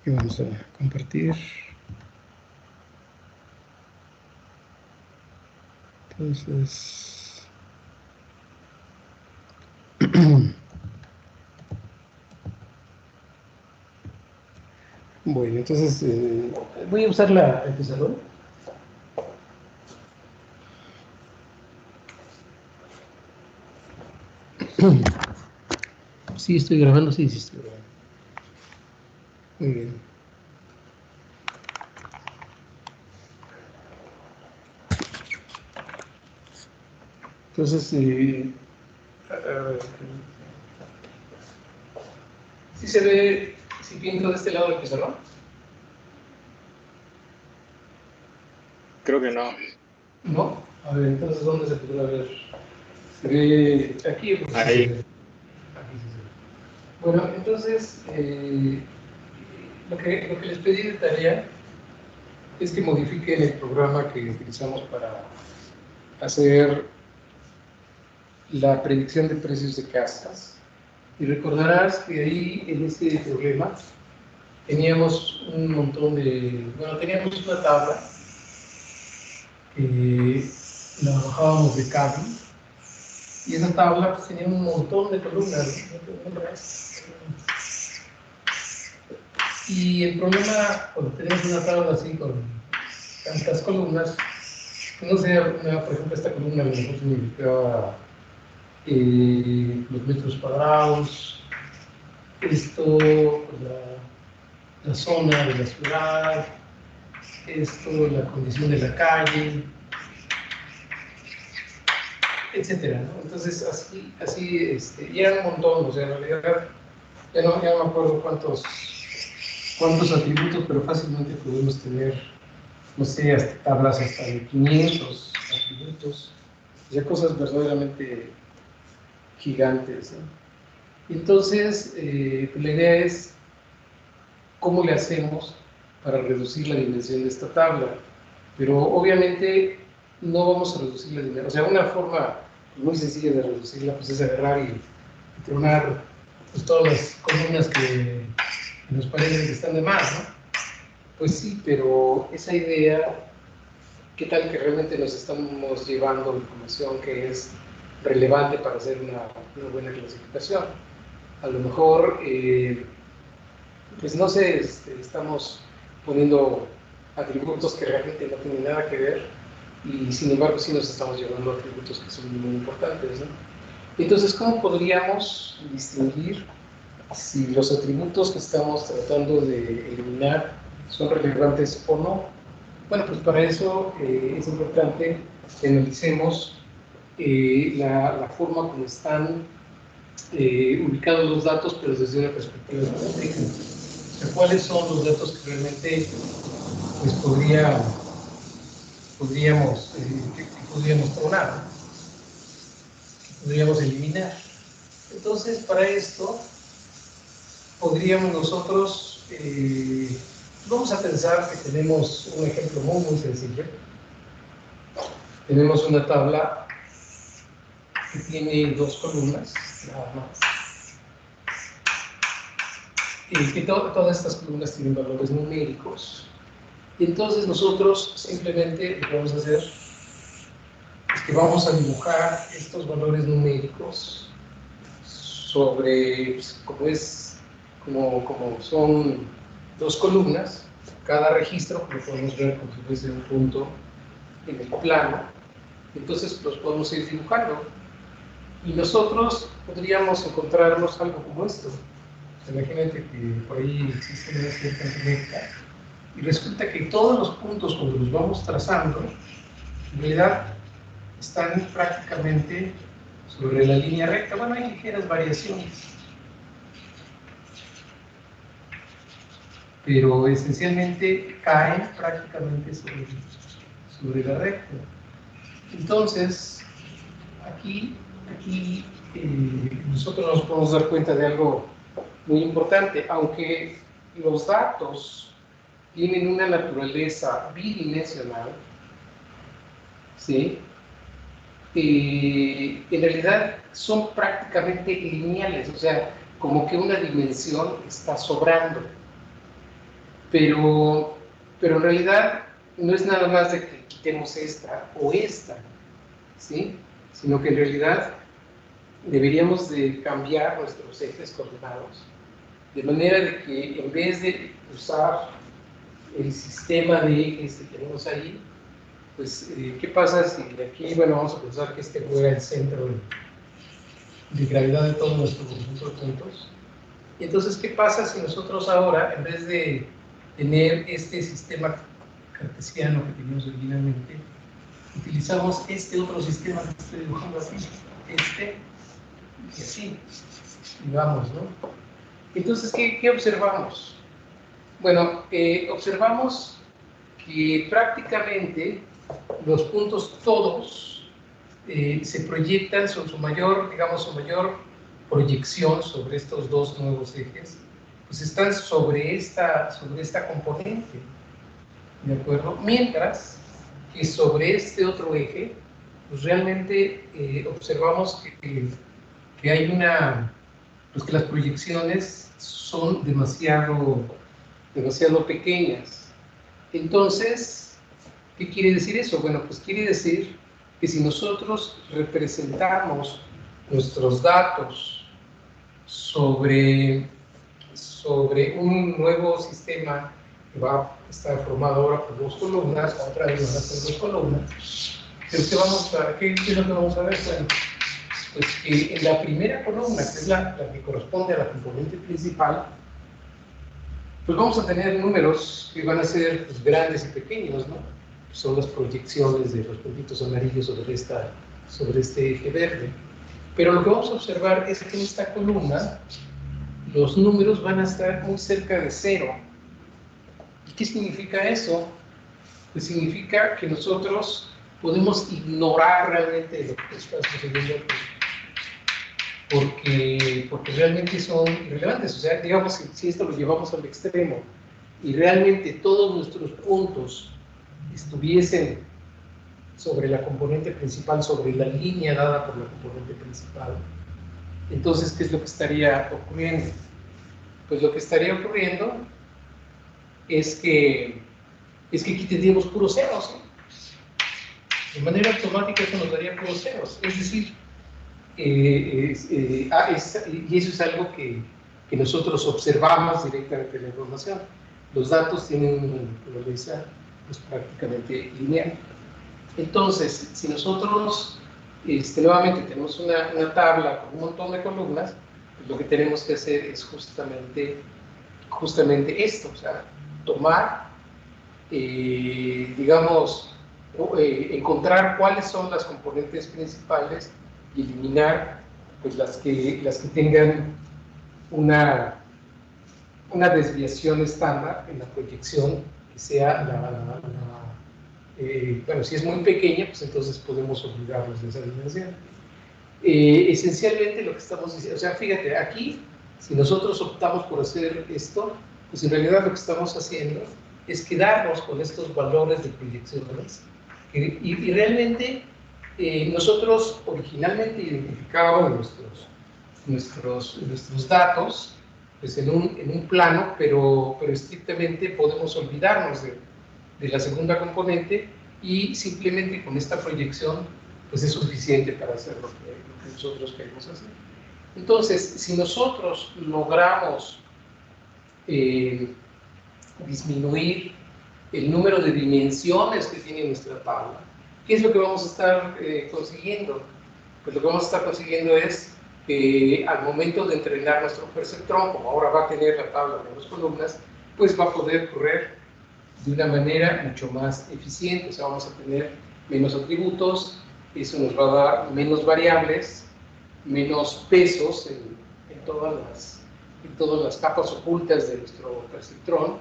Y vamos a compartir. Entonces, bueno, entonces voy a usar el pizarrón. Sí, estoy grabando, sí, estoy grabando. Muy bien. Entonces, ¿sí se ve, si pinto de este lado del pizarrón? Creo que no. ¿No? A ver, entonces, ¿dónde se podrá ver? Se ve aquí. Pues, ahí. Aquí sí se ve. Bueno, entonces, lo que les pedí de tarea es que modifiquen el programa que utilizamos para hacer la predicción de precios de casas. Y recordarás que ahí, en este problema, teníamos un montón de... Bueno, teníamos una tabla que la bajábamos de cable, y esa tabla pues, tenía un montón de columnas, ¿no? Y el problema, cuando tenemos una tabla así con tantas columnas, no sé, por ejemplo, esta columna a lo mejor significaba los metros cuadrados, esto, pues, la zona de la ciudad, esto, la condición de la calle, etcétera, ¿no? Entonces, así y era un montón, o sea, en realidad, ya no me acuerdo cuántos atributos, pero fácilmente podemos tener, no sé, tablas hasta de 500 atributos, ya cosas verdaderamente gigantes, ¿no? Entonces, pues la idea es cómo le hacemos para reducir la dimensión de esta tabla, pero obviamente no vamos a reducir la dimensión, o sea, una forma muy sencilla de reducirla pues es agarrar y tronar pues, todas las columnas que nos parecen que están de más, ¿no? Pues sí, pero esa idea, ¿qué tal que realmente nos estamos llevando información que es relevante para hacer una buena clasificación? A lo mejor, pues no sé, estamos poniendo atributos que realmente no tienen nada que ver, y sin embargo sí nos estamos llevando atributos que son muy importantes, ¿no? Entonces, ¿cómo podríamos distinguir si los atributos que estamos tratando de eliminar son relevantes o no? Bueno, pues para eso es importante que analicemos la forma como están ubicados los datos, pero desde una perspectiva estadística. O sea, ¿cuáles son los datos que realmente pues, podríamos tronar, ¿no? Que podríamos eliminar? Entonces, para esto, podríamos nosotros, vamos a pensar que tenemos un ejemplo muy sencillo. Tenemos una tabla que tiene dos columnas, nada más. Y que todas estas columnas tienen valores numéricos. Y entonces nosotros simplemente lo que vamos a hacer es que vamos a dibujar estos valores numéricos sobre, pues, como son dos columnas, cada registro lo podemos ver como si fuese un punto en el plano, entonces los podemos ir dibujando. Y nosotros podríamos encontrarnos algo como esto. Imagínate que por ahí existe una cierta recta, y resulta que todos los puntos cuando los vamos trazando, en realidad están prácticamente sobre la línea recta. Bueno, hay ligeras variaciones, pero esencialmente caen prácticamente sobre la recta. Entonces, aquí nosotros nos podemos dar cuenta de algo muy importante. Aunque los datos tienen una naturaleza bidimensional, ¿sí? En realidad son prácticamente lineales, o sea, como que una dimensión está sobrando. pero en realidad no es nada más de que quitemos esta o esta, ¿sí? Sino que en realidad deberíamos de cambiar nuestros ejes coordenados, de manera de que en vez de usar el sistema de ejes que tenemos ahí, pues, ¿qué pasa si de aquí, bueno, vamos a pensar que este fuera el centro de gravedad de todo nuestro conjunto de puntos? Y entonces, ¿qué pasa si nosotros ahora, en vez de tener este sistema cartesiano que teníamos originalmente, utilizamos este otro sistema que estoy dibujando así, este, y así, y vamos, ¿no? Entonces, ¿qué observamos? Bueno, observamos que prácticamente los puntos todos se proyectan, su mayor, digamos, su mayor proyección sobre estos dos nuevos ejes, pues están sobre esta componente, ¿de acuerdo? Mientras que sobre este otro eje, pues realmente observamos que hay pues que las proyecciones son demasiado pequeñas. Entonces, ¿qué quiere decir eso? Bueno, pues quiere decir que si nosotros representamos nuestros datos sobre un nuevo sistema que va a estar formado ahora por dos columnas, otra vez van a ser dos columnas, pero ¿qué es lo que vamos a ver? Bueno, pues que en la primera columna, que es la que corresponde a la componente principal, pues vamos a tener números que van a ser, pues, grandes y pequeños, ¿no? Son las proyecciones de los puntitos amarillos sobre este eje verde. Pero lo que vamos a observar es que en esta columna los números van a estar muy cerca de cero. ¿Y qué significa eso? Pues significa que nosotros podemos ignorar realmente lo que está sucediendo aquí, porque realmente son irrelevantes. O sea, digamos, si esto lo llevamos al extremo y realmente todos nuestros puntos estuviesen sobre la componente principal, sobre la línea dada por la componente principal, entonces, ¿qué es lo que estaría ocurriendo? Pues lo que estaría ocurriendo es que aquí tendríamos puros ceros, ¿no? De manera automática eso nos daría puros ceros. Es decir, y eso es algo que nosotros observamos directamente en la información. Los datos tienen una naturaleza, pues, prácticamente lineal. Entonces, si nosotros nuevamente tenemos una tabla con un montón de columnas, pues lo que tenemos que hacer es justamente esto, o sea, tomar, digamos, encontrar cuáles son las componentes principales y eliminar, pues, las que tengan una desviación estándar en la proyección, que sea bueno, si es muy pequeña, pues entonces podemos olvidarnos de esa dimensión. Esencialmente lo que estamos diciendo, o sea, fíjate, aquí, si nosotros optamos por hacer esto, pues en realidad lo que estamos haciendo es quedarnos con estos valores de proyecciones, y realmente nosotros originalmente identificábamos nuestros datos, pues en un plano, pero estrictamente podemos olvidarnos de la segunda componente, y simplemente con esta proyección pues es suficiente para hacer lo que nosotros queremos hacer. Entonces, si nosotros logramos disminuir el número de dimensiones que tiene nuestra tabla, ¿qué es lo que vamos a estar consiguiendo? Pues lo que vamos a estar consiguiendo es que al momento de entrenar nuestro perceptrón, como ahora va a tener la tabla de 2 columnas, pues va a poder correr de una manera mucho más eficiente. O sea, vamos a tener menos atributos, eso nos va a dar menos variables, menos pesos en todas las capas ocultas de nuestro perceptrón,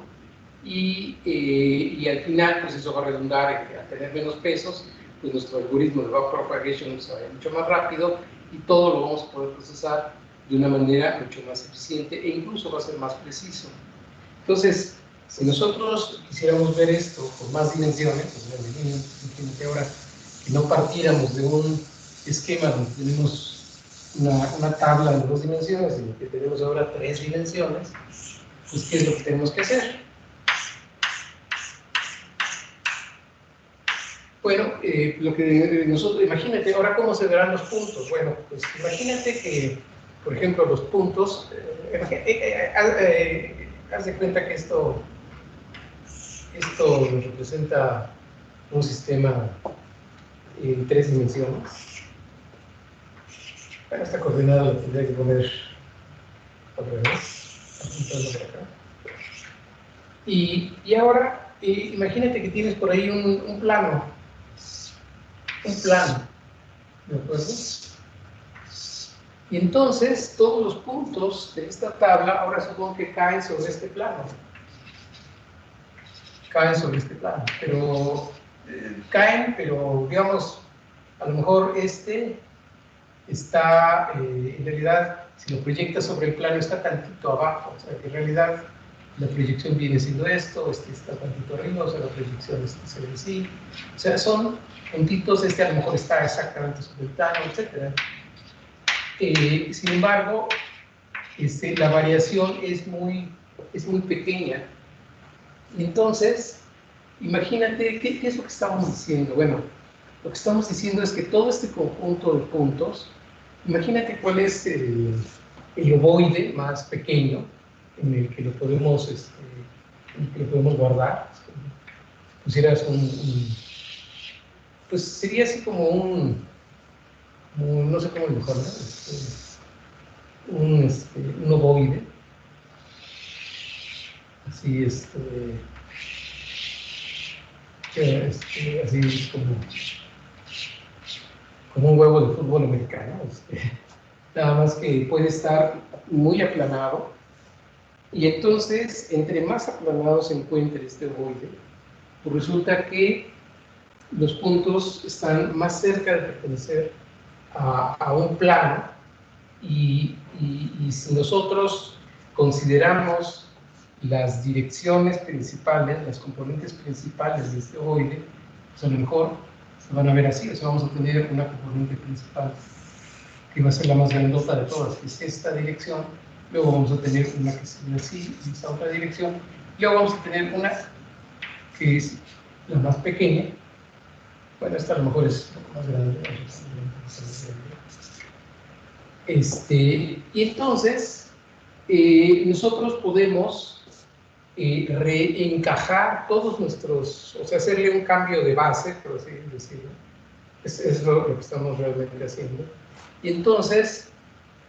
y al final, pues eso va a redundar en, al tener menos pesos, pues nuestro algoritmo de backpropagation se va a ir mucho más rápido, y todo lo vamos a poder procesar de una manera mucho más eficiente, e incluso va a ser más preciso. Entonces, si nosotros quisiéramos ver esto con más dimensiones, pues imagínate ahora que no partiéramos de un esquema donde tenemos una tabla de 2 dimensiones, sino que tenemos ahora 3 dimensiones, pues ¿qué es lo que tenemos que hacer? Bueno, lo que nosotros, imagínate, ahora cómo se verán los puntos. Bueno, pues imagínate que, por ejemplo, los puntos, haz de cuenta que esto nos representa un sistema en 3 dimensiones. Bueno, esta coordenada la tendría que poner otra vez, apuntando por acá. Y ahora, imagínate que tienes por ahí un plano, ¿de acuerdo? Y entonces, todos los puntos de esta tabla, ahora supongo que caen sobre este plano. Pero digamos, a lo mejor este está, en realidad, si lo proyectas sobre el plano, está tantito abajo, o sea, que en realidad la proyección viene siendo esto, este está tantito arriba, o sea, la proyección se ve así, o sea, son puntitos, este a lo mejor está exactamente sobre el plano, etc. Sin embargo, la variación es muy pequeña. Entonces, imagínate, ¿qué es lo que estamos diciendo? Bueno, lo que estamos diciendo es que todo este conjunto de puntos, imagínate cuál es el ovoide más pequeño en el que lo podemos, guardar. Pusieras pues sería así como no sé cómo dibujarlo, un ovoide. Así, así es como un huevo de fútbol americano. Nada más que puede estar muy aplanado. Y entonces, entre más aplanado se encuentre este ovoide, pues resulta que los puntos están más cerca de pertenecer a un plano. Y si nosotros consideramos las direcciones principales, las componentes principales de este ovoide, pues a lo mejor se van a ver así, o sea, vamos a tener una componente principal que va a ser la más grandota de todas, que es esta dirección, luego vamos a tener una que se ve así, en esta otra dirección, y luego vamos a tener una que es la más pequeña, bueno, esta a lo mejor es un poco más grande, y entonces nosotros podemos reencajar todos nuestros, o sea, hacerle un cambio de base, por así decirlo. Es lo que estamos realmente haciendo. Y entonces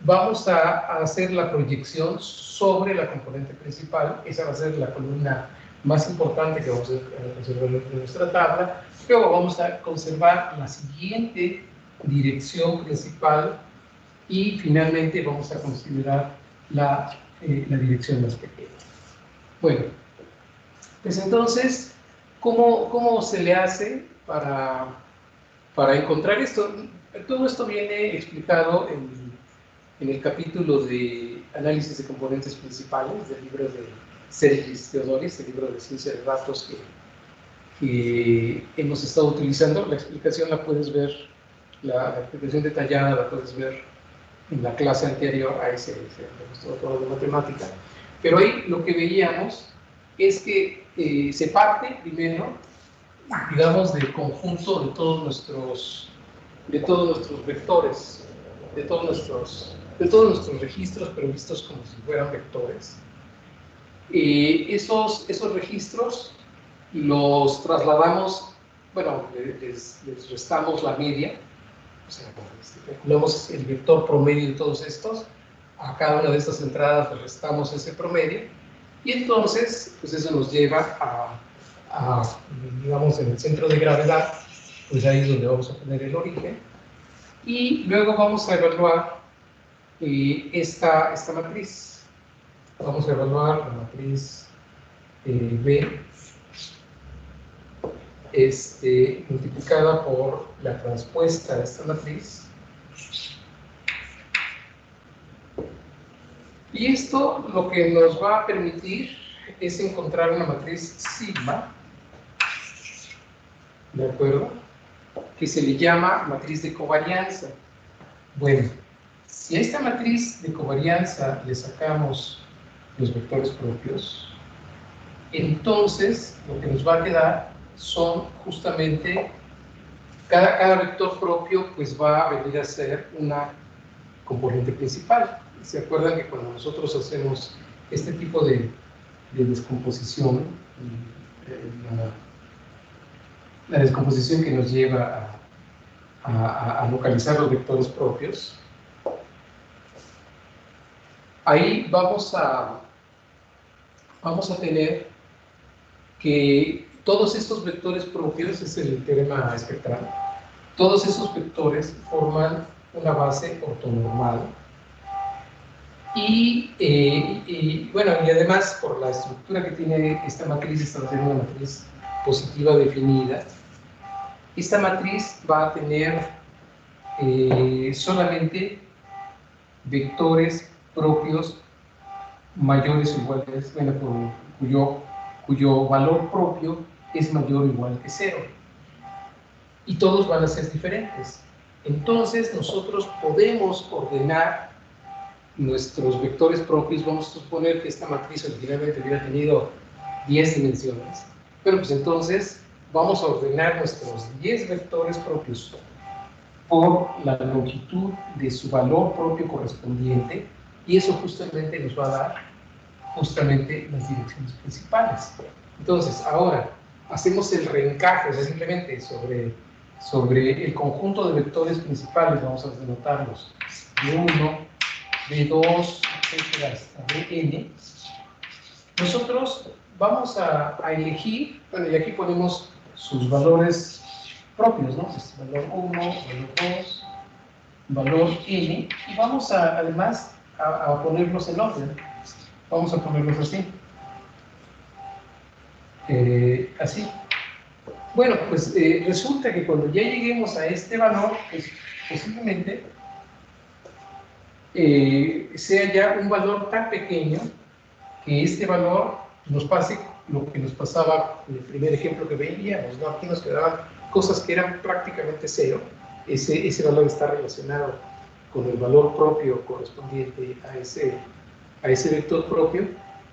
vamos a hacer la proyección sobre la componente principal. Esa va a ser la columna más importante que vamos a conservar en nuestra tabla. Luego vamos a conservar la siguiente dirección principal y finalmente vamos a considerar la dirección más pequeña. Bueno, pues entonces, ¿cómo se le hace para encontrar esto? Todo esto viene explicado en el capítulo de análisis de componentes principales del libro de Sergis Theodoris, el libro de ciencia de datos que hemos estado utilizando. La explicación la puedes ver, la explicación detallada la puedes ver en la clase anterior, ahí se mostró todo de matemática. Pero ahí lo que veíamos es que se parte primero, digamos, del conjunto de todos nuestros vectores, de todos nuestros registros, pero vistos como si fueran vectores. Esos registros los trasladamos, bueno, les restamos la media, o sea, calculamos el vector promedio de todos estos, a cada una de estas entradas le restamos ese promedio, y entonces, pues eso nos lleva digamos, en el centro de gravedad, pues ahí es donde vamos a poner el origen, y luego vamos a evaluar esta matriz. Vamos a evaluar la matriz B, multiplicada por la transpuesta de esta matriz. Y esto lo que nos va a permitir es encontrar una matriz sigma, ¿de acuerdo? Que se le llama matriz de covarianza. Bueno, si a esta matriz de covarianza le sacamos los vectores propios, entonces lo que nos va a quedar son justamente cada vector propio pues va a venir a ser una componente principal. ¿Se acuerdan que cuando nosotros hacemos este tipo de descomposición, la descomposición que nos lleva a localizar los vectores propios, ahí vamos a tener que todos estos vectores propios, es el teorema espectral, todos esos vectores forman una base ortonormal y bueno, y además por la estructura que tiene esta matriz, esta va a ser una matriz positiva definida, esta matriz va a tener solamente vectores propios mayores o iguales, bueno, cuyo valor propio es mayor o igual que 0. Y todos van a ser diferentes. Entonces nosotros podemos ordenar nuestros vectores propios. Vamos a suponer que esta matriz originalmente hubiera tenido 10 dimensiones. Bueno, pues entonces vamos a ordenar nuestros 10 vectores propios por la longitud de su valor propio correspondiente, y eso justamente nos va a dar justamente las direcciones principales. Entonces, ahora hacemos el reencaje, o sea, simplemente sobre el conjunto de vectores principales, vamos a denotarlos B1, B2, etcétera, hasta Bn. Nosotros vamos a elegir, bueno, y aquí ponemos sus valores propios, ¿no? Pues valor 1, valor 2, valor n, y vamos además a ponerlos en orden. Vamos a ponerlos así. Así. Bueno, pues resulta que cuando ya lleguemos a este valor, pues posiblemente sea ya un valor tan pequeño que este valor nos pase lo que nos pasaba en el primer ejemplo que veíamos, ¿no? Aquí nos quedaban cosas que eran prácticamente 0. Ese valor está relacionado con el valor propio correspondiente a ese vector propio.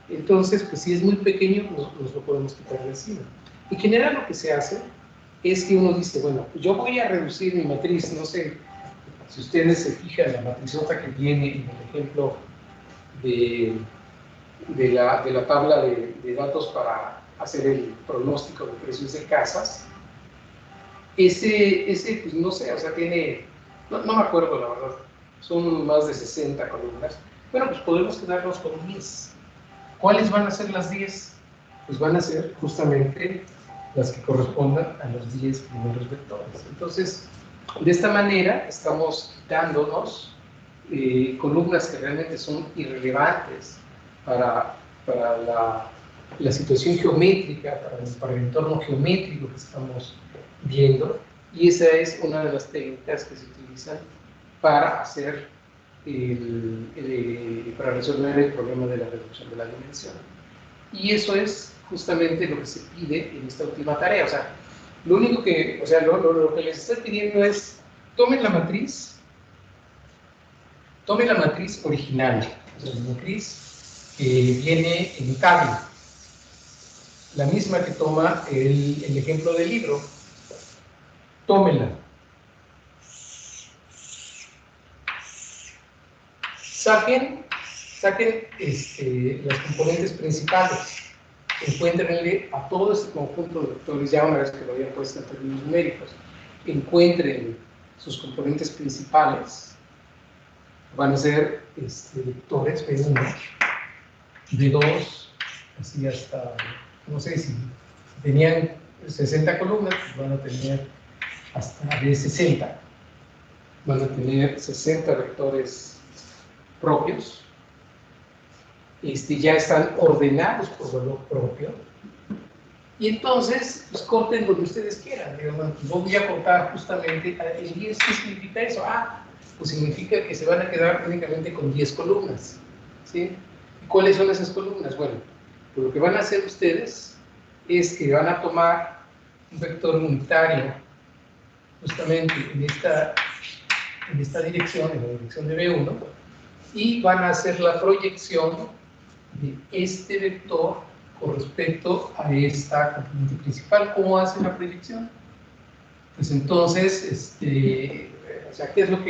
Entonces, pues si es muy pequeño, nos lo podemos quitar de encima. En general lo que se hace es que uno dice, bueno, yo voy a reducir mi matriz, no sé, si ustedes se fijan la matrizota que viene en el ejemplo de la tabla de datos para hacer el pronóstico de precios de casas, ese pues no sé, o sea, tiene, no me acuerdo la verdad, son más de 60 columnas. Bueno, pues podemos quedarnos con 10. ¿Cuáles van a ser las 10? Pues van a ser justamente las que correspondan a los 10 primeros vectores. Entonces, de esta manera estamos dándonos columnas que realmente son irrelevantes para la situación geométrica, para el entorno geométrico que estamos viendo, y esa es una de las técnicas que se utilizan para hacer para resolver el problema de la reducción de la dimensión. Y eso es justamente lo que se pide en esta última tarea. O sea, lo único que, o sea, lo que les estoy pidiendo es, tomen la matriz original, o sea, la matriz que viene en tabla, la misma que toma el ejemplo del libro. Tómenla. Saquen las componentes principales, encuéntrenle a todo este conjunto de vectores, ya una vez que lo hayan puesto en términos numéricos, encuentren sus componentes principales, van a ser vectores B1, B2, así hasta, no sé, si tenían 60 columnas, pues van a tener hasta B60, van a tener 60 vectores propios, ya están ordenados por valor propio, y entonces pues corten donde ustedes quieran. Digamos, voy a cortar justamente en 10. ¿Qué significa eso? Pues significa que se van a quedar únicamente con 10 columnas, ¿sí? ¿Y cuáles son esas columnas? Bueno, pues lo que van a hacer ustedes es que van a tomar un vector unitario justamente en esta dirección, en la dirección de B1, y van a hacer la proyección de este vector con respecto a esta componente principal. ¿Cómo hacen la proyección? Pues entonces, o sea, ¿qué es lo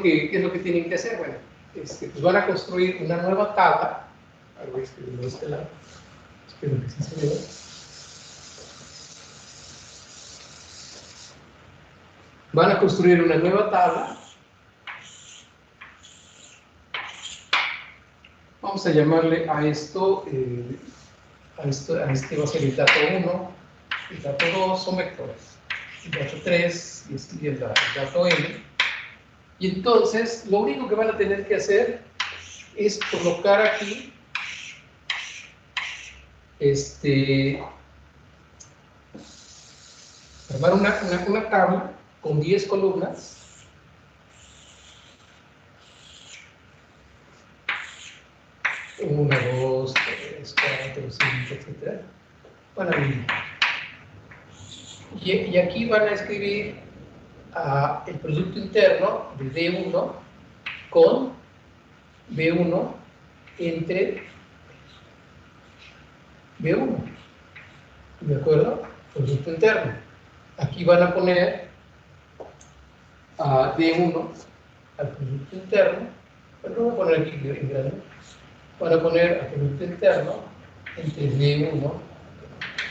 que tienen que hacer? Bueno, pues van a construir una nueva tabla. Voy a escribirlo de este lado. Espero que sí se vea. Van a construir una nueva tabla. Vamos a llamarle a esto, a este va a ser el dato 1, el dato 2 son vectores, el dato 3 y el dato n. Y entonces, lo único que van a tener que hacer es colocar aquí armar una tabla con 10 columnas. Una, dos, tres, cuatro, cinco, etc. Van a venir. Y aquí van a escribir el producto interno de D1 con B1 entre B1. ¿De acuerdo? Producto interno. Aquí van a poner a D1 al producto interno. Pero lo voy a poner aquí en grande. Van a poner al producto interno entre D1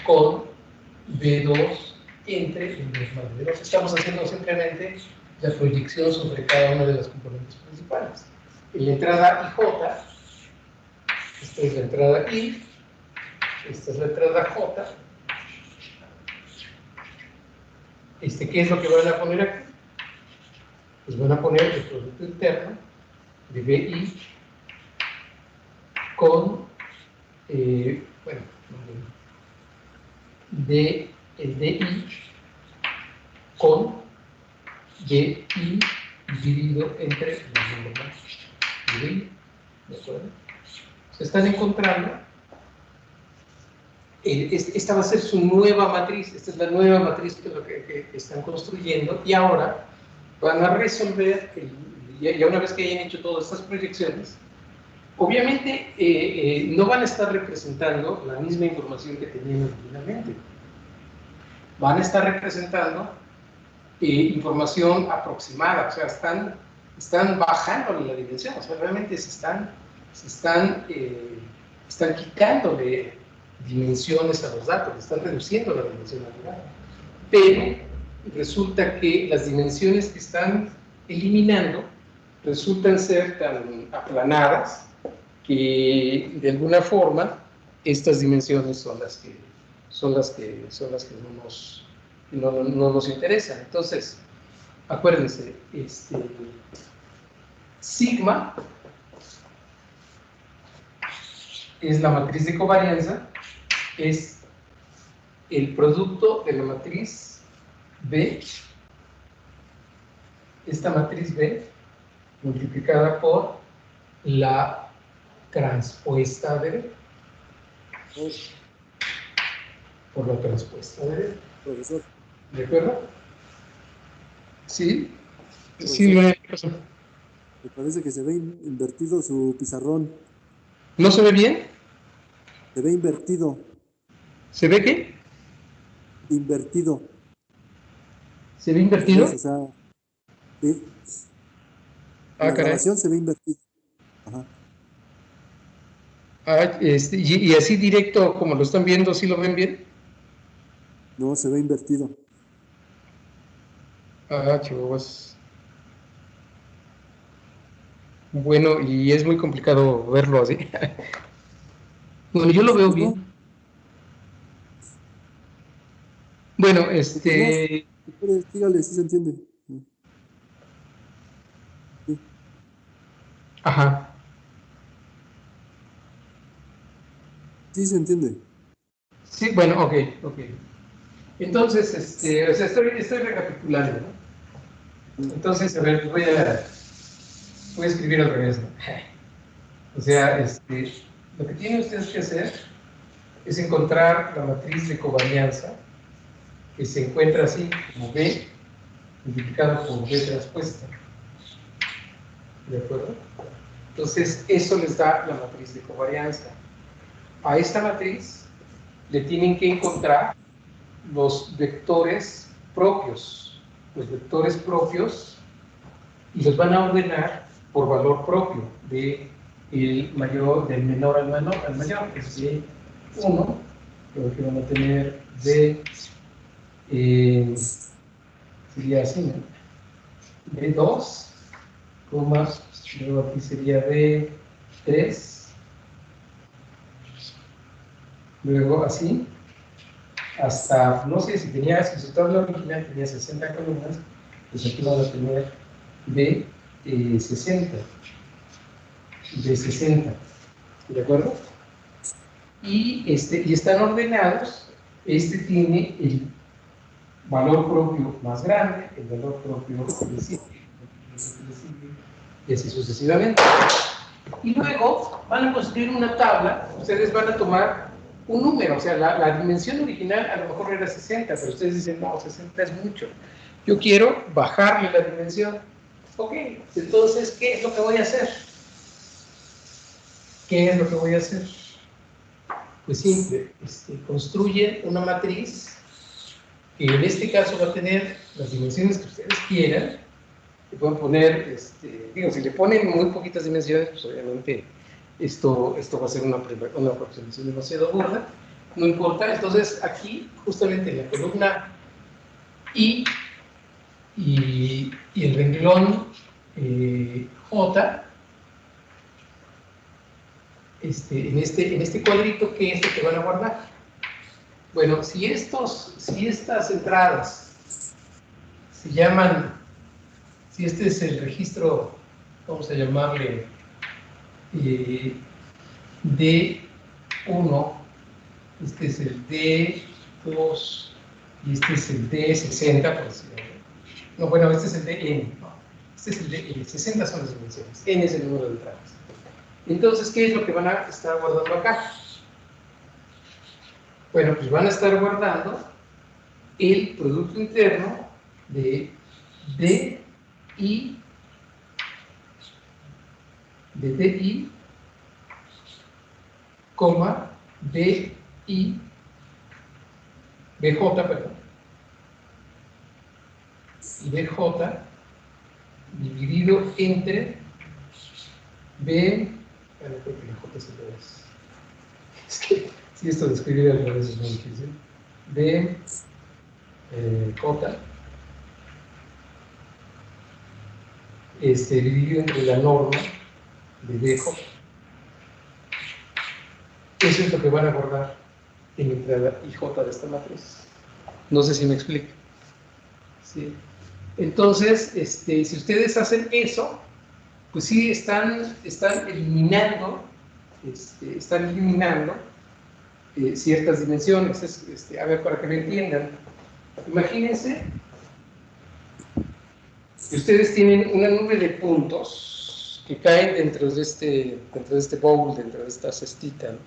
con B2 entre el 2 más B2. Estamos haciendo simplemente la proyección sobre cada una de las componentes principales. En la entrada IJ, esta es la entrada I, esta es la entrada J. ¿Qué es lo que van a poner aquí? Pues van a poner el producto interno de BI con, bueno, de el DI con YI dividido entre el número más DI, ¿de acuerdo? Se están encontrando, esta va a ser su nueva matriz, esta es la nueva matriz que están construyendo, y ahora van a resolver, ya una vez que hayan hecho todas estas proyecciones, obviamente no van a estar representando la misma información que tenían originalmente. Van a estar representando información aproximada, o sea, están bajando la dimensión, o sea, realmente están quitándole dimensiones a los datos, están reduciendo la dimensión natural. Pero resulta que las dimensiones que están eliminando resultan ser tan aplanadas que de alguna forma estas dimensiones son las que no nos interesan. Entonces, acuérdense, sigma es la matriz de covarianza, es el producto de la matriz B, esta matriz B multiplicada por la transpuesta de B. Por la transpuesta de B. Profesor. ¿De acuerdo? ¿Sí? Profesor, Sí, me parece que se ve invertido su pizarrón. ¿No se ve bien? Se ve invertido. ¿Se ve qué? Invertido. ¿Se ve Al invertido? revés, o sea, sí. En Ah, la caray. grabación se ve invertido. Ajá. Ah, y así directo, como lo están viendo, ¿sí lo ven bien? No, se ve invertido. Ah, chivos. Bueno, y es muy complicado verlo así. Bueno, yo lo veo Pues no, bien. Bueno, pues no, dígale si se entiende. Sí, ajá. sí se entiende. Sí, bueno, ok. Entonces, o sea, estoy recapitulando, ¿no? Entonces, a ver, voy a escribir al revés, ¿no? O sea, lo que tienen ustedes que hacer es encontrar la matriz de covarianza que se encuentra así, como B, multiplicado por B transpuesta. ¿De acuerdo? Entonces, eso les da la matriz de covarianza. A esta matriz le tienen que encontrar los vectores propios, los vectores propios, y los van a ordenar por valor propio, del menor al mayor, que es B1, lo que van a tener B, sería así, ¿no? B2, luego aquí sería B3, luego así, hasta, no sé, si su tabla original tenía 60 columnas, pues aquí van a tener B60, ¿de acuerdo? Y están ordenados, tiene el valor propio más grande, el valor propio le sigue, y así sucesivamente. Y luego van a construir una tabla, ustedes van a tomar un número, o sea, la dimensión original a lo mejor era 60, pero ustedes dicen, no, 60 es mucho. Yo quiero bajarle la dimensión. Ok, entonces, ¿qué es lo que voy a hacer? ¿Qué es lo que voy a hacer? Pues simple, construyen una matriz que en este caso va a tener las dimensiones que ustedes quieran. Le pueden poner, si le ponen muy poquitas dimensiones, pues obviamente esto va a ser una aproximación demasiado burda, no importa. Entonces aquí, justamente en la columna I y el renglón J, en este cuadrito, ¿qué es lo que van a guardar? Bueno, si estas entradas se llaman, si este es el registro, vamos a llamarle D1, este es el D2 y este es el D60, por decirlo. No, bueno, este es el DN, no, este es el DN, 60 son las dimensiones, N es el número de entradas. Entonces, ¿qué es lo que van a estar guardando acá? Bueno, pues van a estar guardando el producto interno de DI, coma, BJ, perdón, y BJ dividido entre B, bueno, creo que la J se lo es. Es que, si esto de escribir al revés es muy difícil. B, J, dividido entre la norma de BJ. Eso es lo que van a guardar en la entrada IJ de esta matriz. No sé si me explico. ¿Sí? Entonces, si ustedes hacen eso, pues sí están eliminando, ciertas dimensiones. A ver, para que me entiendan, imagínense que ustedes tienen una nube de puntos que caen dentro de este bowl, dentro de esta cestita, ¿no?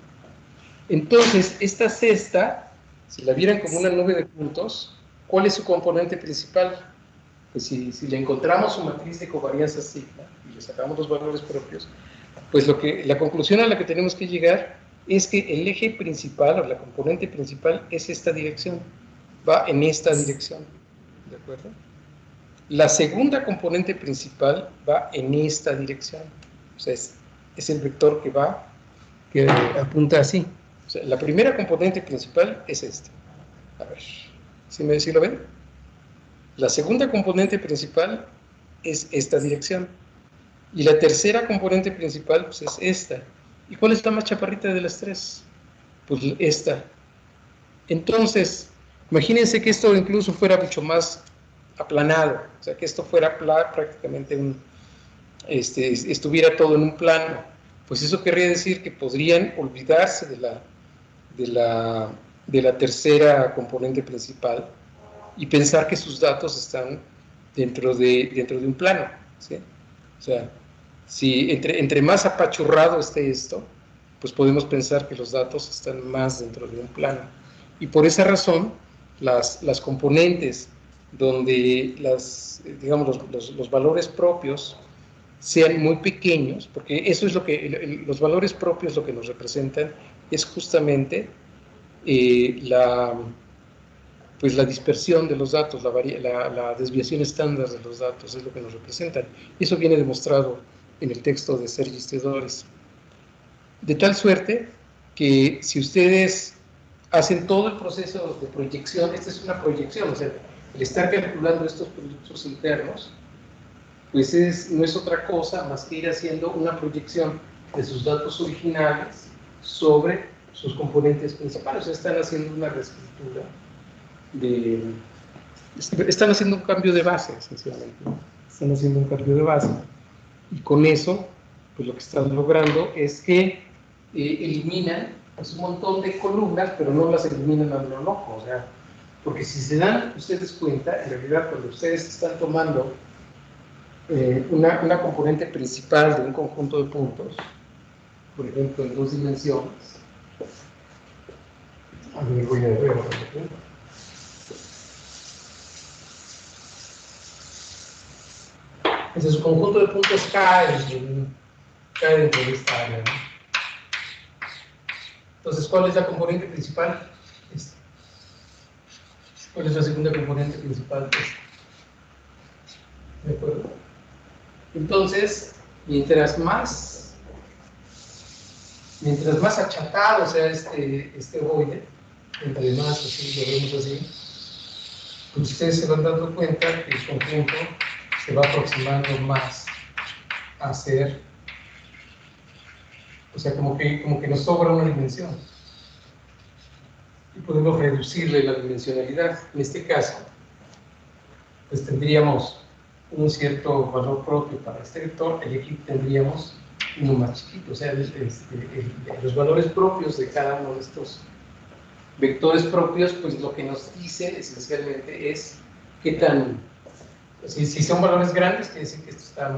Entonces, esta cesta, si la vieran como una nube de puntos, ¿cuál es su componente principal? Pues si le encontramos su matriz de covarianza sigma y le sacamos los valores propios, pues la conclusión a la que tenemos que llegar es que el eje principal o la componente principal es esta dirección, va en esta dirección, ¿de acuerdo? La segunda componente principal va en esta dirección, o sea, es el vector que apunta así. O sea, la primera componente principal es esta. A ver, ¿sí lo ven? La segunda componente principal es esta dirección. Y la tercera componente principal, pues, es esta. ¿Y cuál es la más chaparrita de las tres? Pues esta. Entonces, imagínense que esto incluso fuera mucho más aplanado. O sea, que esto fuera prácticamente estuviera todo en un plano. Pues eso querría decir que podrían olvidarse de la tercera componente principal y pensar que sus datos están dentro de un plano, ¿sí? O sea, si entre más apachurrado esté esto, pues podemos pensar que los datos están más dentro de un plano. Y por esa razón, las componentes donde digamos, los valores propios sean muy pequeños, porque eso es los valores propios lo que nos representan es justamente pues la dispersión de los datos, la desviación estándar de los datos es lo que nos representan. Eso viene demostrado en el texto de Sergis Theodoris. De tal suerte que si ustedes hacen todo el proceso de proyección, esta es una proyección, o sea, el estar calculando estos productos internos, pues no es otra cosa más que ir haciendo una proyección de sus datos originales sobre sus componentes principales. O sea, están haciendo una reescritura están haciendo un cambio de base, esencialmente. Están haciendo un cambio de base. Y con eso, pues lo que están logrando es que eliminan pues, un montón de columnas, pero no las eliminan a lo loco. O sea, porque si se dan ustedes cuenta, en realidad cuando ustedes están tomando una componente principal de un conjunto de puntos, por ejemplo, en 2 dimensiones, a ver, voy a ver, entonces su conjunto de puntos cae dentro de esta área, ¿no? Entonces, ¿cuál es la componente principal? Esta. ¿Cuál es la segunda componente principal? Esta. ¿De acuerdo? Entonces, mientras más achatado sea este ovoide, entre más, así lo vemos así, pues ustedes se van dando cuenta que el conjunto se va aproximando más a ser, o sea, como que nos sobra una dimensión y podemos reducirle la dimensionalidad. En este caso, pues tendríamos un cierto valor propio para este vector, y aquí tendríamos uno más chiquito, o sea, los valores propios de cada uno de estos vectores propios, pues lo que nos dicen esencialmente es qué tan, si son valores grandes, quiere decir que esto está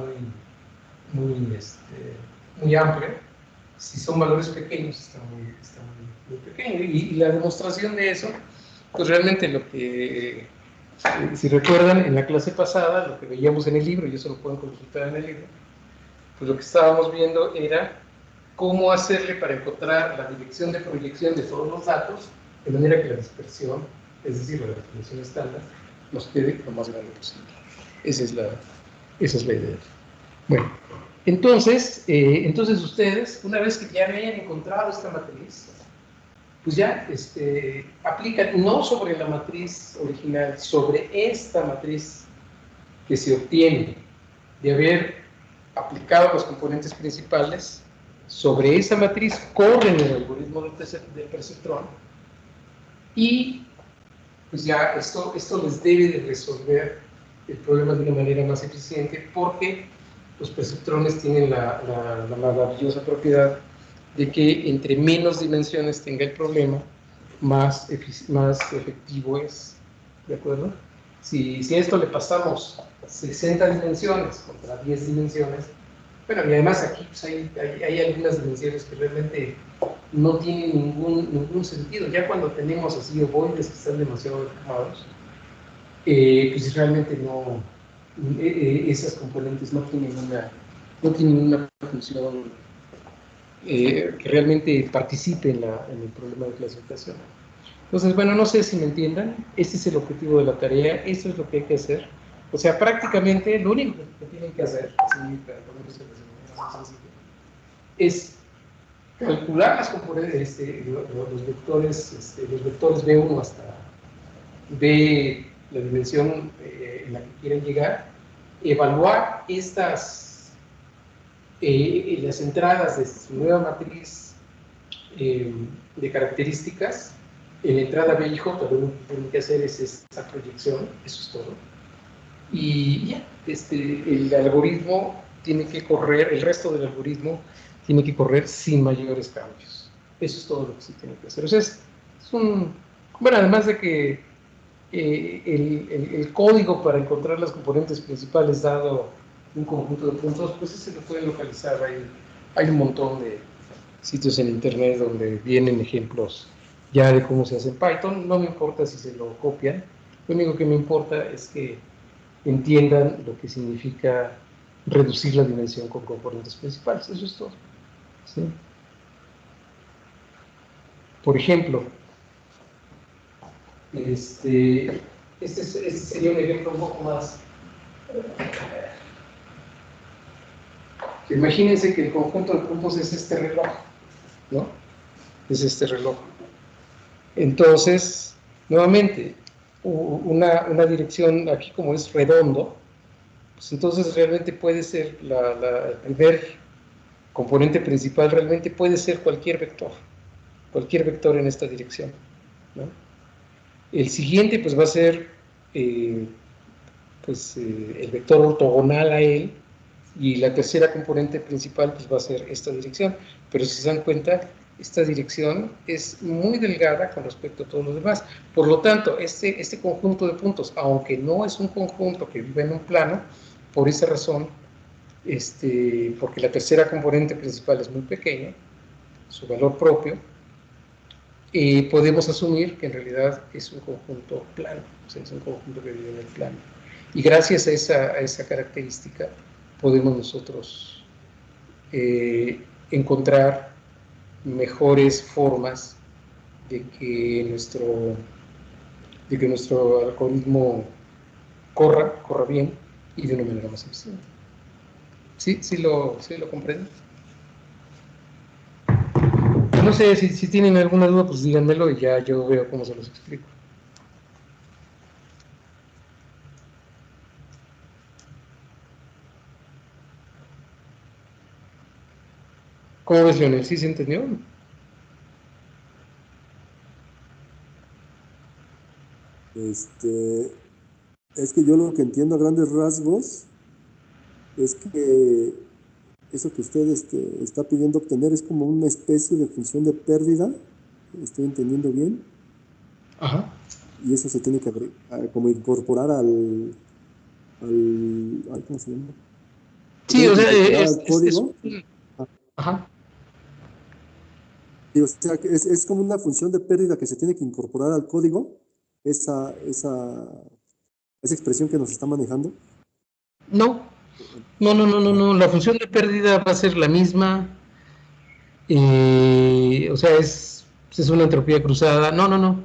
muy amplio. Si son valores pequeños, está muy pequeño. Y la demostración de eso, pues realmente lo que, si recuerdan, en la clase pasada, lo que veíamos en el libro, y eso lo pueden consultar en el libro, pues lo que estábamos viendo era cómo hacerle para encontrar la dirección de proyección de todos los datos, de manera que la dispersión, es decir, la definición estándar, nos quede lo más grande posible. Esa es la idea. Bueno, entonces ustedes, una vez que ya hayan encontrado esta matriz, pues ya aplican no sobre la matriz original, sobre esta matriz que se obtiene de haber aplicado los componentes principales, sobre esa matriz corren el algoritmo del perceptrón y pues ya esto les debe de resolver el problema de una manera más eficiente, porque los perceptrones tienen la maravillosa propiedad de que entre menos dimensiones tenga el problema, más efectivo es. ¿De acuerdo? Si a esto le pasamos 60 dimensiones contra 10 dimensiones, bueno, y además aquí pues, hay algunas dimensiones que realmente no tienen ningún sentido. Ya cuando tenemos así ovoides que están demasiado deformados, pues realmente no, esas componentes no tienen una función que realmente participe en el problema de clasificación. Entonces, bueno, no sé si me entiendan, este es el objetivo de la tarea, esto es lo que hay que hacer. O sea, prácticamente lo único que tienen que hacer, es calcular las componentes, los vectores B1 hasta B, la dimensión en la que quieren llegar, evaluar las entradas de su nueva matriz de características. En la entrada B y J lo único que tienen que hacer es esta proyección, eso es todo. Y ya, el algoritmo tiene que correr, el resto del algoritmo tiene que correr sin mayores cambios. Eso es todo lo que se tiene que hacer. O sea, bueno, además de que el código para encontrar las componentes principales dado un conjunto de puntos, pues ese lo pueden localizar. Hay un montón de sitios en internet donde vienen ejemplos ya de cómo se hace en Python. No me importa si se lo copian, lo único que me importa es que entiendan lo que significa reducir la dimensión con componentes principales. Eso es todo. ¿Sí? Por ejemplo, Este sería un ejemplo un poco más. Imagínense que el conjunto de puntos es este reloj, ¿no? Es este reloj. Entonces, nuevamente, una dirección aquí como es redondo, pues entonces realmente puede ser el primer componente principal, realmente puede ser cualquier vector en esta dirección, ¿no? El siguiente pues va a ser el vector ortogonal a él, y la tercera componente principal pues va a ser esta dirección, pero si se dan cuenta, esta dirección es muy delgada con respecto a todos los demás. Por lo tanto, este conjunto de puntos, aunque no es un conjunto que vive en un plano, por esa razón, porque la tercera componente principal es muy pequeña, su valor propio, podemos asumir que en realidad es un conjunto plano, o sea, es un conjunto que vive en el plano. Y gracias a esa característica podemos nosotros encontrar mejores formas de que nuestro algoritmo corra bien y de una manera más eficiente. ¿Sí? ¿Sí lo comprenden? No sé, si tienen alguna duda, pues díganmelo y ya yo veo cómo se los explico. ¿Cómo ves, Leonel? ¿Sí se entendió? Es que yo lo que entiendo a grandes rasgos es que eso que usted está pidiendo obtener es como una especie de función de pérdida, ¿estoy entendiendo bien? Ajá. Y eso se tiene que como incorporar ay, ¿cómo se llama? Se Sí, tiene o que sea, incorporar al código. ajá. Sí, o sea, que es como una función de pérdida que se tiene que incorporar al código, esa expresión que nos está manejando. No, no. La función de pérdida va a ser la misma. O sea, es una entropía cruzada. No.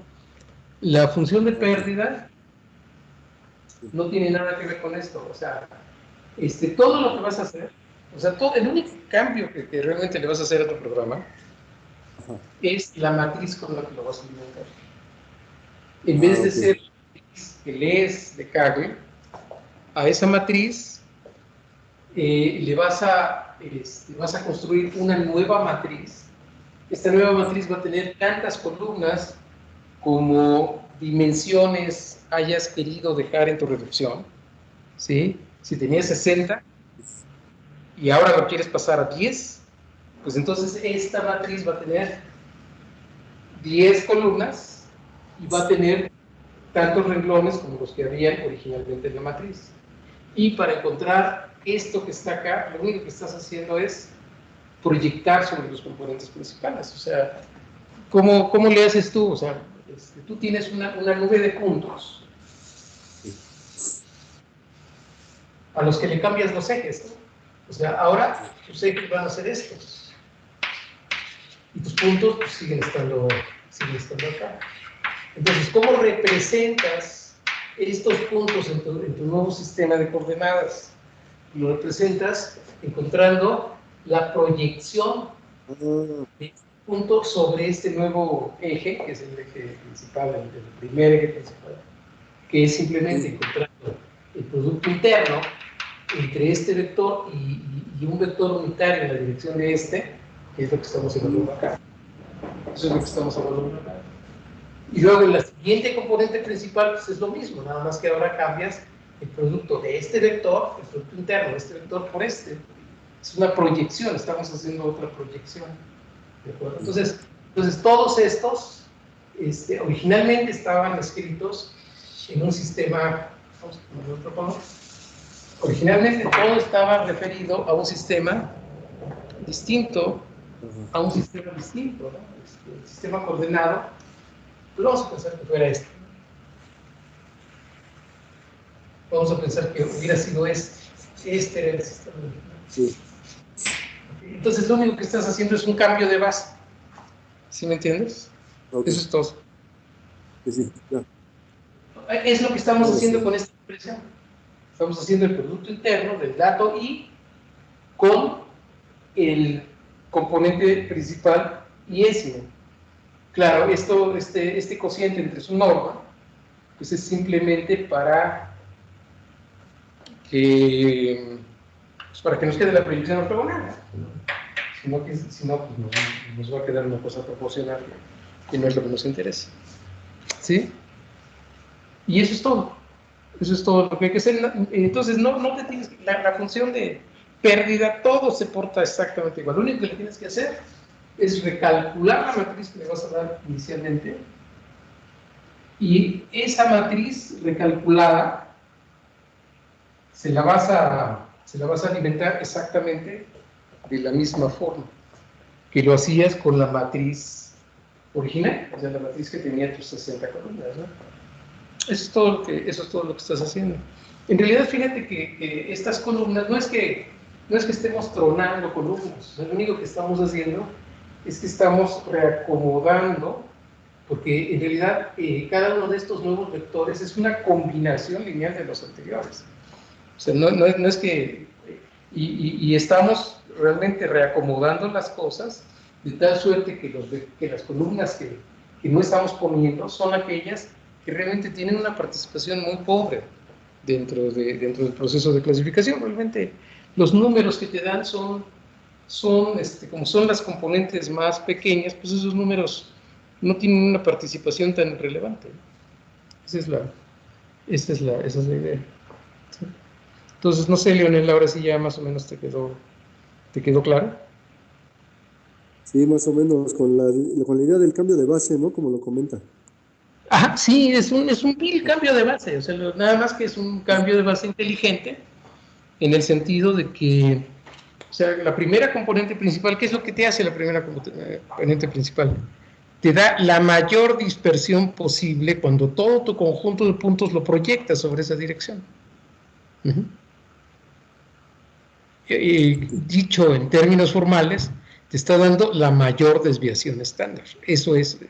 La función de Ok, pérdida sí, no tiene nada que ver con esto. O sea, todo lo que vas a hacer, o sea, el único cambio que realmente le vas a hacer a tu programa ajá. es la matriz con la que lo vas a alimentar. En Ah, vez de ok. ser que lees de Kaggle, a esa matriz vas a construir una nueva matriz. Esta nueva matriz va a tener tantas columnas como dimensiones hayas querido dejar en tu reducción, ¿sí? Si tenías 60 y ahora lo quieres pasar a 10, pues entonces esta matriz va a tener 10 columnas y va a tener tantos renglones como los que habían originalmente en la matriz. Y para encontrar esto que está acá, lo único que estás haciendo es proyectar sobre los componentes principales. O sea, ¿cómo le haces tú? O sea, tú tienes una nube de puntos Sí. a los que le cambias los ejes, ¿no? O sea, ahora tus ejes van a ser estos. Y tus puntos pues, siguen estando acá. Entonces, ¿cómo representas estos puntos en tu nuevo sistema de coordenadas? Lo representas encontrando la proyección Ah, de este punto sobre este nuevo eje, que es el eje principal, el primer eje principal, que es simplemente sí. encontrando el producto interno entre este vector y un vector unitario en la dirección de que es lo que estamos evaluando acá. Eso es lo que estamos evaluando acá. Y luego en la siguiente componente principal pues es lo mismo, nada más que ahora cambias el producto de este vector, el producto interno de este vector por este. Es una proyección, estamos haciendo otra proyección. ¿De acuerdo? Entonces todos estos originalmente estaban escritos en un sistema, vamos a poner otro color. Originalmente todo estaba referido a un sistema distinto, Ajá. ¿no? El sistema coordenado, pero vamos a pensar que fuera este. Vamos a pensar que hubiera sido este era el sistema original. Sí. Entonces lo único que estás haciendo es un cambio de base. ¿Sí me entiendes? Ok. Eso es todo. Sí, sí, ya. Es lo que estamos haciendo con esta expresión. Estamos haciendo el producto interno del dato I con el componente principal iésimo. Claro, este cociente entre su norma, pues es simplemente para que nos quede la proyección ortogonal. Si no, pues nos va a quedar una cosa proporcional que no es lo que nos interesa. ¿Sí? Y eso es todo. Eso es todo lo que hay que hacer. Entonces, no te tienes la función de pérdida, todo se porta exactamente igual. Lo único que le tienes que hacer es recalcular la matriz que le vas a dar inicialmente, y esa matriz recalculada se la vas a alimentar exactamente de la misma forma que lo hacías con la matriz original, o sea, la matriz que tenía tus 60 columnas, ¿no? Eso es todo lo que estás haciendo. En realidad, fíjate que estas columnas no es que estemos tronando columnas, o sea, lo único que estamos haciendo es que estamos reacomodando, porque en realidad cada uno de estos nuevos vectores es una combinación lineal de los anteriores. O sea, no es que... Y estamos realmente reacomodando las cosas de tal suerte que las columnas que no estamos poniendo son aquellas que realmente tienen una participación muy pobre dentro del proceso de clasificación. Realmente los números que te dan como son las componentes más pequeñas, pues esos números no tienen una participación tan relevante. Esa es la idea. ¿Sí? Entonces, no sé, Leonel, ahora sí ya más o menos te quedó claro. Sí, más o menos, con la idea del cambio de base, ¿no? Como lo comenta. Ajá, sí, es un vil cambio de base, o sea, nada más que es un cambio de base inteligente, en el sentido de que, o sea, la primera componente principal, ¿qué es lo que te hace la primera componente principal? Te da la mayor dispersión posible cuando todo tu conjunto de puntos lo proyectas sobre esa dirección. Dicho en términos formales, te está dando la mayor desviación estándar. Eso es,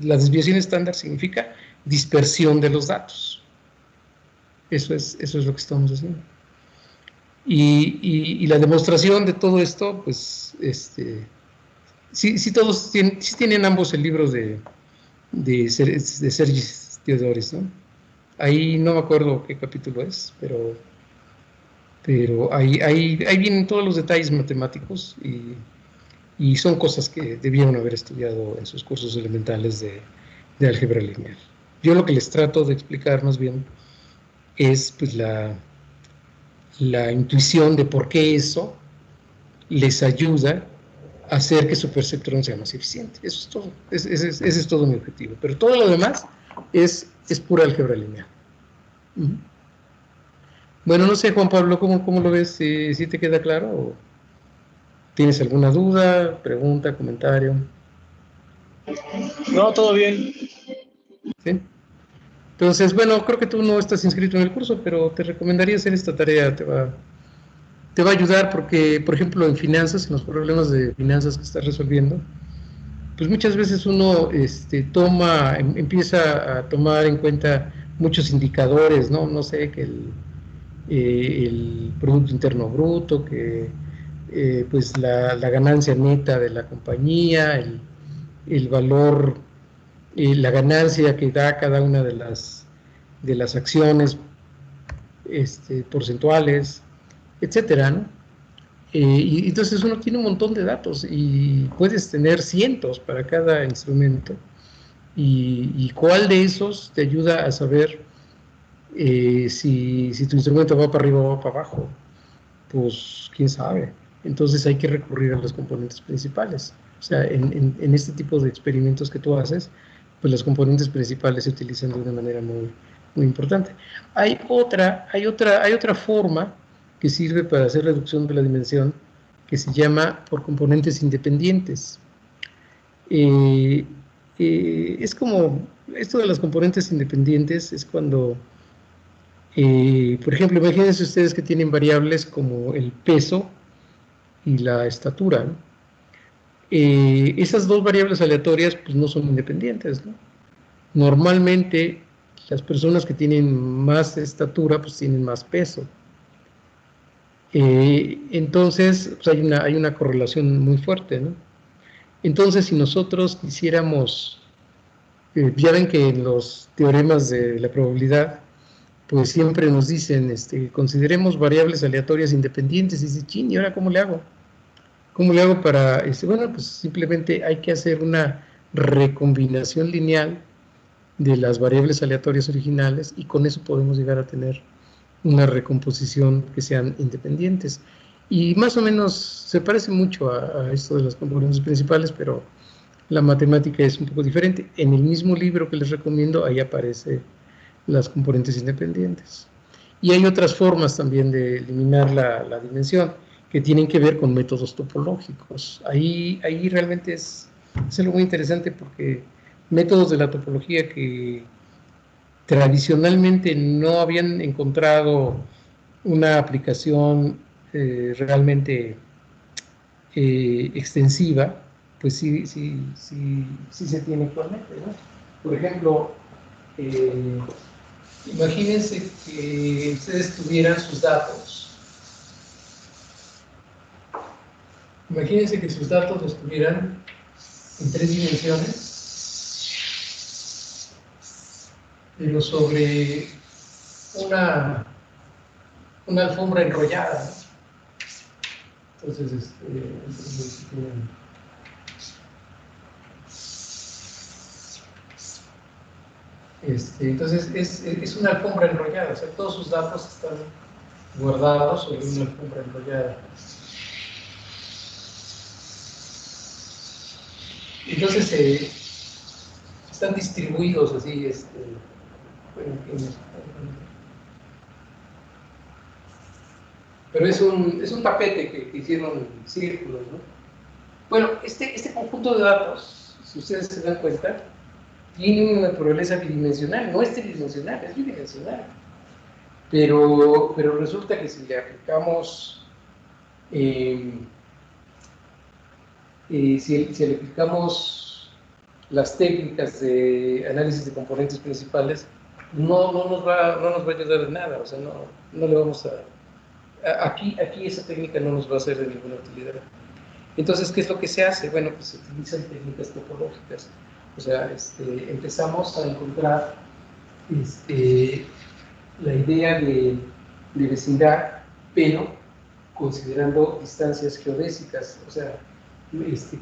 la desviación estándar significa dispersión de los datos. Eso es lo que estamos haciendo. Y la demostración de todo esto, pues, sí tienen ambos el libro de Sergi Theodoris, ¿no? Ahí no me acuerdo qué capítulo es, pero ahí vienen todos los detalles matemáticos y son cosas que debieron haber estudiado en sus cursos elementales de álgebra lineal. Yo lo que les trato de explicar más bien es pues la intuición de por qué eso les ayuda a hacer que su perceptrón sea más eficiente. Eso es todo. Ese es todo mi objetivo. Pero todo lo demás es pura álgebra lineal. Bueno, no sé, Juan Pablo, ¿cómo lo ves? ¿Sí te queda claro? ¿O tienes alguna duda, pregunta, comentario? No, todo bien. ¿Sí? Entonces, bueno, creo que tú no estás inscrito en el curso, pero te recomendaría hacer esta tarea. Te va a ayudar porque, por ejemplo, en finanzas, en los problemas de finanzas que estás resolviendo, pues muchas veces uno empieza a tomar en cuenta muchos indicadores, ¿no? No sé, que el Producto Interno Bruto, que pues la ganancia neta de la compañía, el valor, la ganancia que da cada una de las acciones porcentuales, etcétera, ¿no? Y entonces uno tiene un montón de datos y puedes tener cientos para cada instrumento, y cuál de esos te ayuda a saber si tu instrumento va para arriba o va para abajo. Pues quién sabe. Entonces hay que recurrir a los componentes principales. O sea, en este tipo de experimentos que tú haces, pues los componentes principales se utilizan de una manera muy, muy importante. Hay otra forma que sirve para hacer reducción de la dimensión, que se llama por componentes independientes. Es como, esto de las componentes independientes es cuando, por ejemplo, imagínense ustedes que tienen variables como el peso y la estatura, ¿no? Esas dos variables aleatorias pues no son independientes, ¿no? Normalmente las personas que tienen más estatura, pues tienen más peso. Entonces, pues hay una correlación muy fuerte, ¿no? Entonces, si nosotros quisiéramos, ya ven que en los teoremas de la probabilidad, pues siempre nos dicen, consideremos variables aleatorias independientes, y dice, chin, ¿y ahora cómo le hago? ¿Cómo le hago para, bueno, pues simplemente hay que hacer una recombinación lineal de las variables aleatorias originales y con eso podemos llegar a tener una recomposición que sean independientes. Y más o menos se parece mucho a esto de las componentes principales, pero la matemática es un poco diferente. En el mismo libro que les recomiendo, ahí aparece las componentes independientes. Y hay otras formas también de eliminar la dimensión que tienen que ver con métodos topológicos. Ahí realmente es algo muy interesante porque métodos de la topología que tradicionalmente no habían encontrado una aplicación realmente extensiva, pues sí se tiene actualmente, ¿no? Por ejemplo, imagínense que ustedes tuvieran sus datos. Imagínense que sus datos los tuvieran en 3 dimensiones, pero sobre una alfombra enrollada, ¿no? Entonces, entonces es una alfombra enrollada, o sea, todos sus datos están guardados sobre una alfombra enrollada. Entonces están distribuidos así, pero es un tapete que hicieron círculos, ¿no? Bueno, este conjunto de datos, si ustedes se dan cuenta, tiene una naturaleza bidimensional, no es tridimensional, es bidimensional. Pero resulta que si le aplicamos si le aplicamos las técnicas de análisis de componentes principales, no nos va a ayudar de nada, o sea, no le vamos a... Aquí esa técnica no nos va a ser de ninguna utilidad. Entonces, ¿qué es lo que se hace? Bueno, pues se utilizan técnicas topológicas. O sea, empezamos a encontrar la idea de vecindad, pero considerando distancias geodésicas. O sea,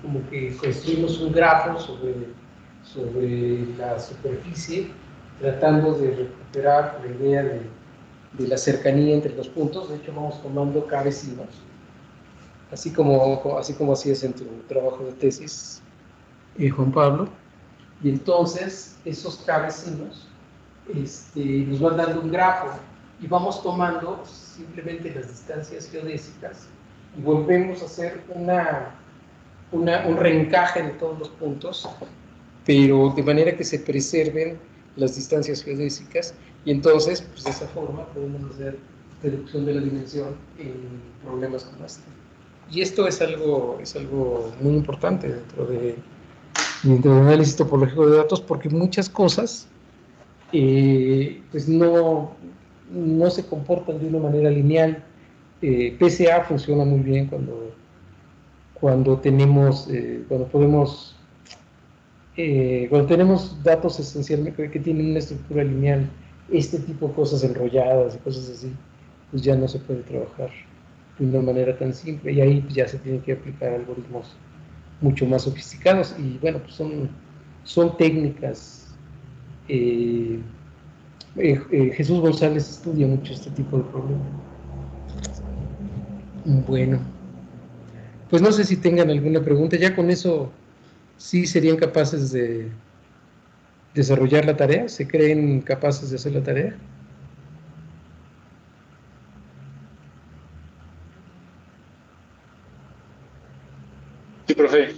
como que construimos un grafo sobre la superficie, tratando de recuperar la idea de la cercanía entre los puntos. De hecho, vamos tomando K vecinos, así como hacías en tu trabajo de tesis, Juan Pablo. Y entonces, esos K vecinos nos van dando un grafo y vamos tomando simplemente las distancias geodésicas y volvemos a hacer un reencaje de todos los puntos, pero de manera que se preserven las distancias geodésicas, y entonces, pues de esa forma podemos hacer reducción de la dimensión en problemas como este. Y esto es algo muy importante dentro del análisis topológico de datos, porque muchas cosas pues no se comportan de una manera lineal. PCA funciona muy bien cuando tenemos datos esencialmente que tienen una estructura lineal. Este tipo de cosas enrolladas y cosas así, pues ya no se puede trabajar de una manera tan simple, y ahí ya se tienen que aplicar algoritmos mucho más sofisticados, y bueno, pues son técnicas. Jesús González estudia mucho este tipo de problemas. Bueno, pues no sé si tengan alguna pregunta. Ya con eso sí serían capaces de desarrollar la tarea. ¿Se creen capaces de hacer la tarea? Sí, profe.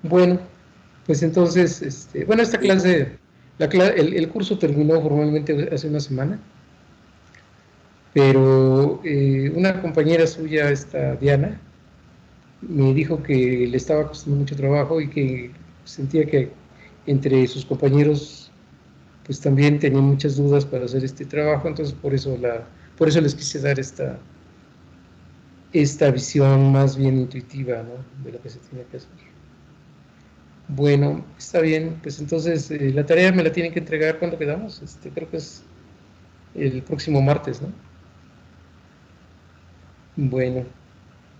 Bueno, pues entonces, esta clase, el curso terminó formalmente hace una semana, pero una compañera suya, Diana, me dijo que le estaba costando mucho trabajo y que sentía que entre sus compañeros pues también tenían muchas dudas para hacer este trabajo, entonces por eso les quise dar esta visión más bien intuitiva, ¿no?, de lo que se tiene que hacer. Bueno, está bien, pues entonces la tarea me la tienen que entregar cuando quedamos, creo que es el próximo martes, ¿no? Bueno,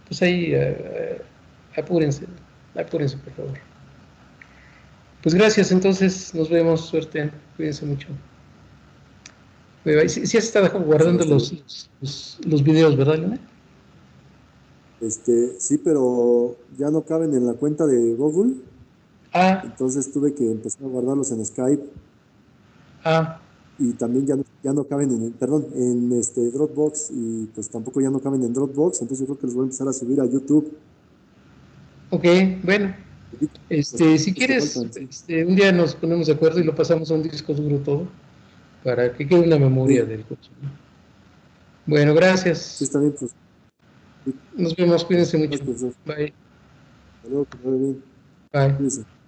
pues ahí apúrense, apúrense por favor. Pues gracias, entonces nos vemos, suerte, cuídense mucho. Sí, has estado guardando los videos, ¿verdad, Leonel? Sí, pero ya no caben en la cuenta de Google, Ah, entonces tuve que empezar a guardarlos en Skype ah, y también ya no caben perdón, en Dropbox y pues tampoco ya no caben en Dropbox, entonces yo creo que los voy a empezar a subir a YouTube. ok, bueno. Los Si que quieres, faltan, sí. un día nos ponemos de acuerdo y lo pasamos a un disco duro todo, para que quede una memoria Sí, del coche, ¿no? Bueno, sí, gracias. está bien, pues. Sí, Nos vemos, cuídense mucho. gracias, profesor. Bye, Hasta luego, que vaya bien. bye. Cuídese.